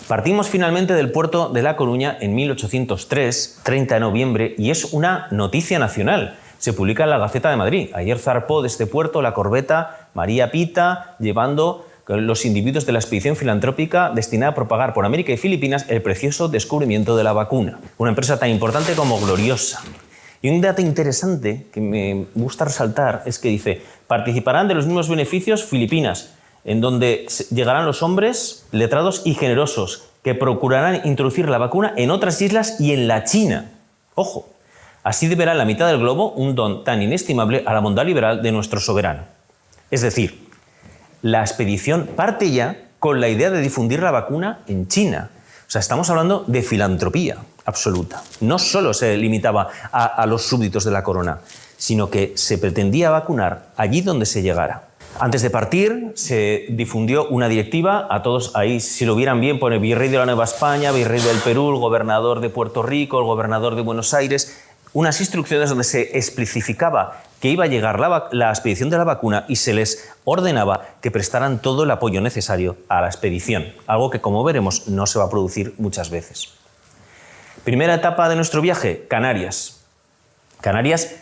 Partimos finalmente del puerto de La Coruña en 1803, 30 de noviembre, y es una noticia nacional. Se publica en la Gaceta de Madrid. Ayer zarpó de este puerto la corbeta María Pita, llevando los individuos de la expedición filantrópica destinada a propagar por América y Filipinas el precioso descubrimiento de la vacuna. Una empresa tan importante como gloriosa. Y un dato interesante que me gusta resaltar es que dice: participarán de los mismos beneficios Filipinas, en donde llegarán los hombres letrados y generosos que procurarán introducir la vacuna en otras islas y en la China. Ojo, así deberá en la mitad del globo un don tan inestimable a la bondad liberal de nuestro soberano. Es decir, la expedición parte ya con la idea de difundir la vacuna en China. O sea, estamos hablando de filantropía absoluta. No solo se limitaba a los súbditos de la corona, sino que se pretendía vacunar allí donde se llegara. Antes de partir, se difundió una directiva a todos, ahí si lo vieran bien, pone virrey de la Nueva España, virrey del Perú, el gobernador de Puerto Rico, el gobernador de Buenos Aires, unas instrucciones donde se especificaba que iba a llegar la expedición de la vacuna y se les ordenaba que prestaran todo el apoyo necesario a la expedición, algo que, como veremos, no se va a producir muchas veces. Primera etapa de nuestro viaje, Canarias. Canarias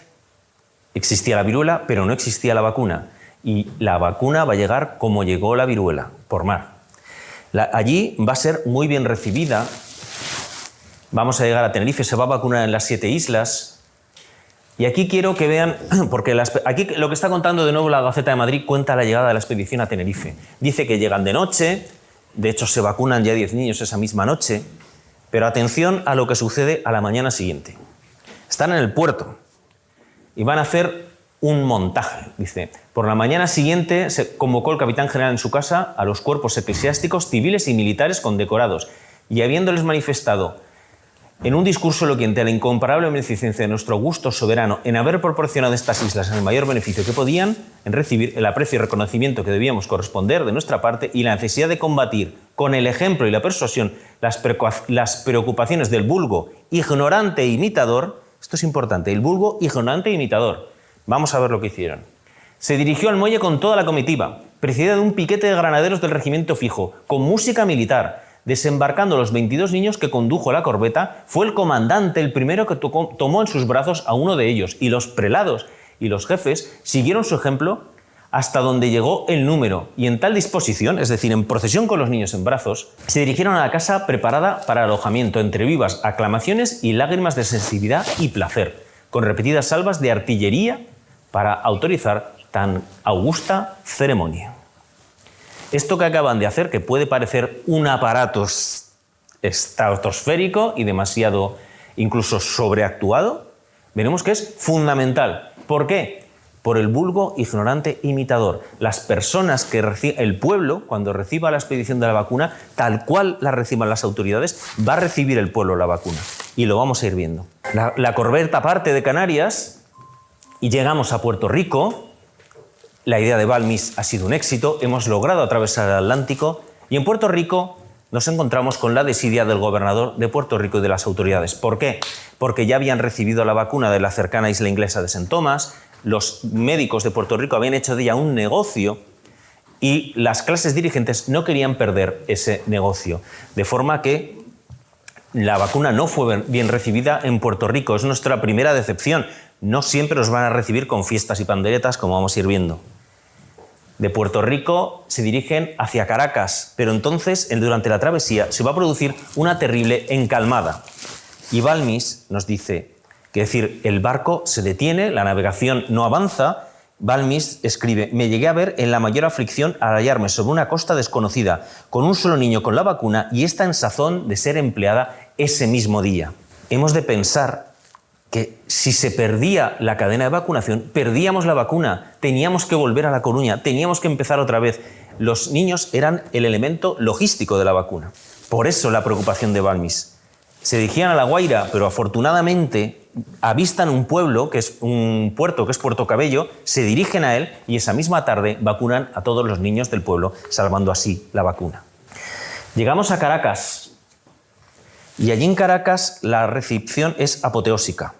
existía la viruela, pero no existía la vacuna. Y la vacuna va a llegar como llegó la viruela, por mar. Allí va a ser muy bien recibida. Vamos a llegar a Tenerife, se va a vacunar en las 7 islas. Y aquí quiero que vean, porque aquí lo que está contando de nuevo la Gaceta de Madrid cuenta la llegada de la expedición a Tenerife. Dice que llegan de noche, de hecho se vacunan ya 10 niños esa misma noche, pero atención a lo que sucede a la mañana siguiente. Están en el puerto y van a hacer un montaje. Dice: por la mañana siguiente se convocó el capitán general en su casa a los cuerpos eclesiásticos, civiles y militares condecorados, y habiéndoles manifestado en un discurso elocuente la incomparable beneficencia de nuestro augusto soberano en haber proporcionado a estas islas el mayor beneficio que podían, en recibir el aprecio y reconocimiento que debíamos corresponder de nuestra parte y la necesidad de combatir con el ejemplo y la persuasión las preocupaciones del vulgo ignorante e imitador. Esto es importante, el vulgo ignorante e imitador. Vamos a ver lo que hicieron. Se dirigió al muelle con toda la comitiva, precedida de un piquete de granaderos del regimiento fijo, con música militar. Desembarcando los 22 niños que condujo la corbeta, fue el comandante el primero que tomó en sus brazos a uno de ellos, y los prelados y los jefes siguieron su ejemplo hasta donde llegó el número, y en tal disposición, es decir, en procesión con los niños en brazos, se dirigieron a la casa preparada para alojamiento, entre vivas aclamaciones y lágrimas de sensibilidad y placer, con repetidas salvas de artillería para autorizar tan augusta ceremonia. Esto que acaban de hacer, que puede parecer un aparato estratosférico y demasiado incluso sobreactuado, veremos que es fundamental. ¿Por qué? Por el vulgo ignorante imitador. Las personas que el pueblo, cuando reciba la expedición de la vacuna, tal cual la reciban las autoridades, va a recibir el pueblo la vacuna. Y lo vamos a ir viendo. La corbeta parte de Canarias y llegamos a Puerto Rico. La idea de Balmis ha sido un éxito, hemos logrado atravesar el Atlántico y en Puerto Rico nos encontramos con la desidia del gobernador de Puerto Rico y de las autoridades. ¿Por qué? Porque ya habían recibido la vacuna de la cercana isla inglesa de St. Thomas, los médicos de Puerto Rico habían hecho de ella un negocio y las clases dirigentes no querían perder ese negocio. De forma que la vacuna no fue bien recibida en Puerto Rico, es nuestra primera decepción. No siempre nos van a recibir con fiestas y panderetas, como vamos a ir viendo. De Puerto Rico se dirigen hacia Caracas, pero entonces, durante la travesía, se va a producir una terrible encalmada. Y Balmis nos dice que, es decir, el barco se detiene, la navegación no avanza. Balmis escribe: me llegué a ver en la mayor aflicción al hallarme sobre una costa desconocida, con un solo niño con la vacuna y esta en sazón de ser empleada ese mismo día. Hemos de pensar que si se perdía la cadena de vacunación, perdíamos la vacuna, teníamos que volver a La Coruña, teníamos que empezar otra vez. Los niños eran el elemento logístico de la vacuna. Por eso la preocupación de Balmis. Se dirigían a La Guaira, pero afortunadamente avistan un pueblo, que es un puerto, que es Puerto Cabello, se dirigen a él y esa misma tarde vacunan a todos los niños del pueblo, salvando así la vacuna. Llegamos a Caracas y allí en Caracas la recepción es apoteósica.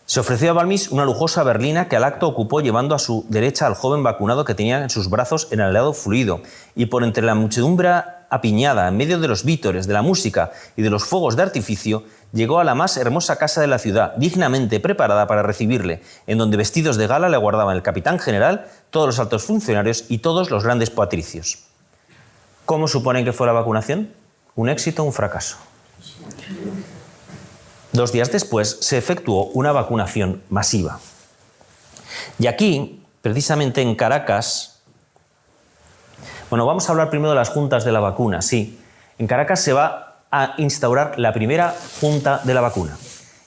Se ofreció a Balmis una lujosa berlina que al acto ocupó llevando a su derecha al joven vacunado que tenía en sus brazos en el helado fluido y por entre la muchedumbre apiñada, en medio de los vítores, de la música y de los fuegos de artificio, llegó a la más hermosa casa de la ciudad, dignamente preparada para recibirle, en donde vestidos de gala le aguardaban el capitán general, todos los altos funcionarios y todos los grandes patricios. ¿Cómo suponen que fue la vacunación? ¿Un éxito o un fracaso? 2 días después se efectuó una vacunación masiva. Y aquí, precisamente en Caracas, bueno, vamos a hablar primero de las juntas de la vacuna, sí. En Caracas se va a instaurar la primera junta de la vacuna.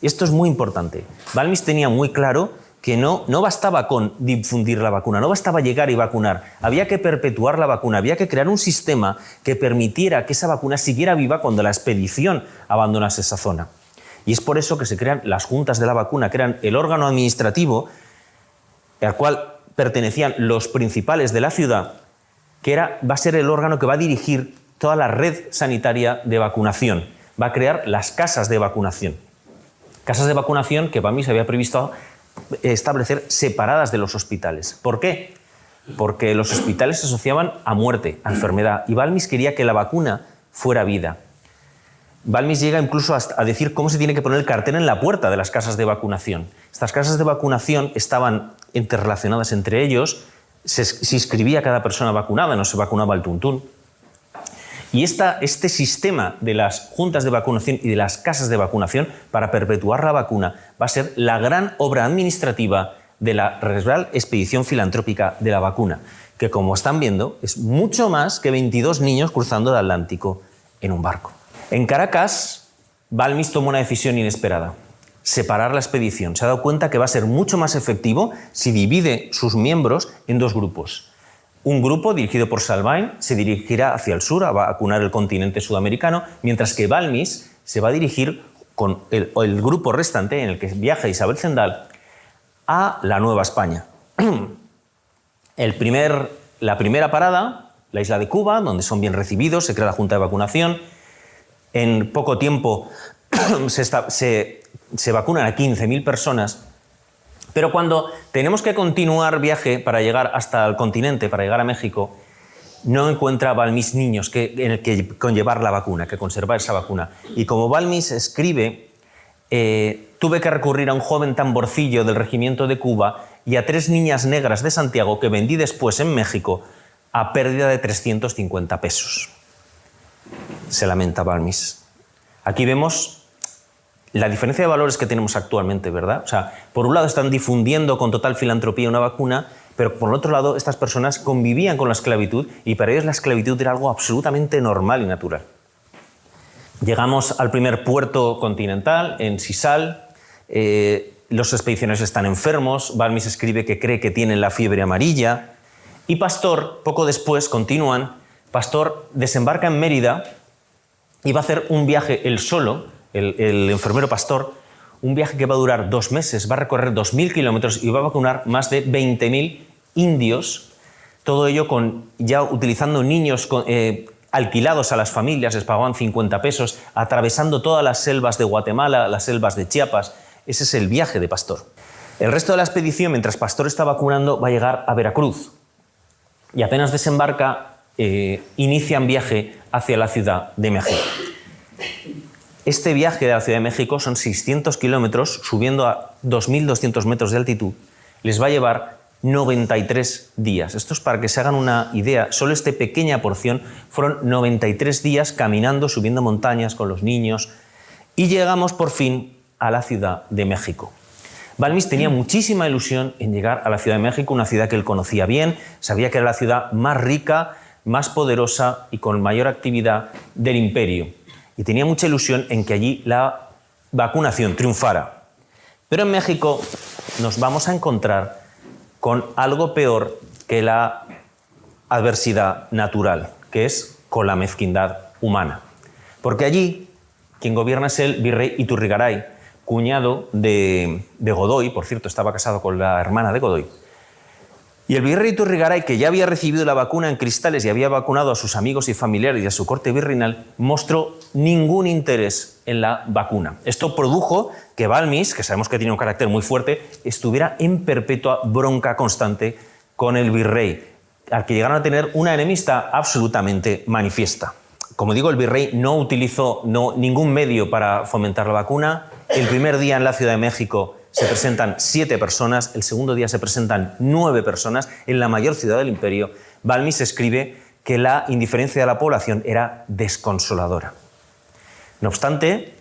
Y esto es muy importante. Balmis tenía muy claro que no bastaba con difundir la vacuna, no bastaba llegar y vacunar. Había que perpetuar la vacuna, había que crear un sistema que permitiera que esa vacuna siguiera viva cuando la expedición abandonase esa zona. Y es por eso que se crean las juntas de la vacuna, que eran el órgano administrativo al cual pertenecían los principales de la ciudad, que va a ser el órgano que va a dirigir toda la red sanitaria de vacunación. Va a crear las casas de vacunación. Casas de vacunación que Balmis había previsto establecer separadas de los hospitales. ¿Por qué? Porque los hospitales se asociaban a muerte, a enfermedad, y Balmis quería que la vacuna fuera vida. Balmis llega incluso a decir cómo se tiene que poner el cartel en la puerta de las casas de vacunación. Estas casas de vacunación estaban interrelacionadas entre ellos, se inscribía cada persona vacunada, no se vacunaba al tuntún. Y este sistema de las juntas de vacunación y de las casas de vacunación para perpetuar la vacuna va a ser la gran obra administrativa de la Real Expedición Filantrópica de la Vacuna, que, como están viendo, es mucho más que 22 niños cruzando el Atlántico en un barco. En Caracas, Balmis tomó una decisión inesperada: separar la expedición. Se ha dado cuenta que va a ser mucho más efectivo si divide sus miembros en 2 grupos. Un grupo, dirigido por Salvain, se dirigirá hacia el sur a vacunar el continente sudamericano, mientras que Balmis se va a dirigir con el grupo restante, en el que viaja Isabel Zendal, a la Nueva España. La primera parada, la isla de Cuba, donde son bien recibidos, se crea la junta de vacunación. En poco tiempo se vacunan a 15.000 personas, pero cuando tenemos que continuar viaje para llegar hasta el continente, para llegar a México, no encuentra Balmis niños en el que conllevar la vacuna, que conservar esa vacuna. Y como Balmis escribe, tuve que recurrir a un joven tamborcillo del regimiento de Cuba y a 3 niñas negras de Santiago que vendí después en México a pérdida de 350 pesos. Se lamenta Balmis. Aquí vemos la diferencia de valores que tenemos actualmente, ¿verdad? O sea, por un lado están difundiendo con total filantropía una vacuna, pero por el otro lado estas personas convivían con la esclavitud y para ellos la esclavitud era algo absolutamente normal y natural. Llegamos al primer puerto continental, en Sisal. Los expedicionarios están enfermos. Balmis escribe que cree que tienen la fiebre amarilla. Y Pastor, poco después, continúan. Pastor desembarca en Mérida y va a hacer un viaje él solo, el enfermero Pastor, un viaje que va a durar 2 meses, va a recorrer 2.000 kilómetros y va a vacunar más de 20.000 indios, todo ello ya utilizando niños alquilados a las familias, les pagaban 50 pesos, atravesando todas las selvas de Guatemala, las selvas de Chiapas. Ese es el viaje de Pastor. El resto de la expedición, mientras Pastor está vacunando, va a llegar a Veracruz y apenas desembarca, inician viaje hacia la Ciudad de México. Este viaje de la Ciudad de México son 600 kilómetros, subiendo a 2.200 metros de altitud. Les va a llevar 93 días. Esto es para que se hagan una idea. Solo esta pequeña porción fueron 93 días caminando, subiendo montañas con los niños. Y llegamos por fin a la Ciudad de México. Balmis tenía muchísima ilusión en llegar a la Ciudad de México, una ciudad que él conocía bien, sabía que era la ciudad más rica, más poderosa y con mayor actividad del imperio. Y tenía mucha ilusión en que allí la vacunación triunfara. Pero en México nos vamos a encontrar con algo peor que la adversidad natural, que es con la mezquindad humana. Porque allí quien gobierna es el virrey Iturrigaray, cuñado de Godoy, por cierto, estaba casado con la hermana de Godoy. Y el virrey Iturrigaray, que ya había recibido la vacuna en cristales y había vacunado a sus amigos y familiares y a su corte virreinal, mostró ningún interés en la vacuna. Esto produjo que Balmis, que sabemos que tiene un carácter muy fuerte, estuviera en perpetua bronca constante con el virrey, al que llegaron a tener una enemistad absolutamente manifiesta. Como digo, el virrey no utilizó ningún medio para fomentar la vacuna. El primer día en la Ciudad de México se presentan 7 personas, el segundo día se presentan 9 personas en la mayor ciudad del imperio. Balmis escribe que la indiferencia de la población era desconsoladora. No obstante,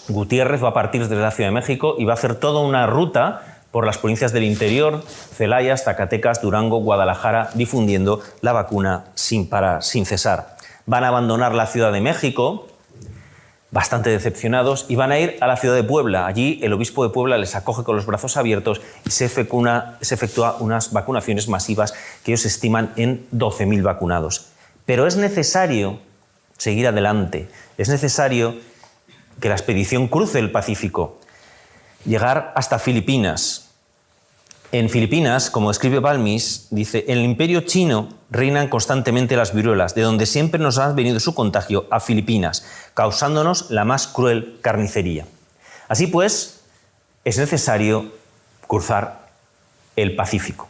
Gutiérrez va a partir desde la Ciudad de México y va a hacer toda una ruta por las provincias del interior, Celaya, Zacatecas, Durango, Guadalajara, difundiendo la vacuna sin parar, sin cesar. Van a abandonar la Ciudad de México, bastante decepcionados, y van a ir a la ciudad de Puebla. Allí el obispo de Puebla les acoge con los brazos abiertos y se efectúa unas vacunaciones masivas que ellos estiman en 12.000 vacunados. Pero es necesario seguir adelante, es necesario que la expedición cruce el Pacífico, llegar hasta Filipinas. En Filipinas, como escribe Balmis, dice: en el imperio chino reinan constantemente las viruelas, de donde siempre nos ha venido su contagio a Filipinas, causándonos la más cruel carnicería. Así pues, es necesario cruzar el Pacífico.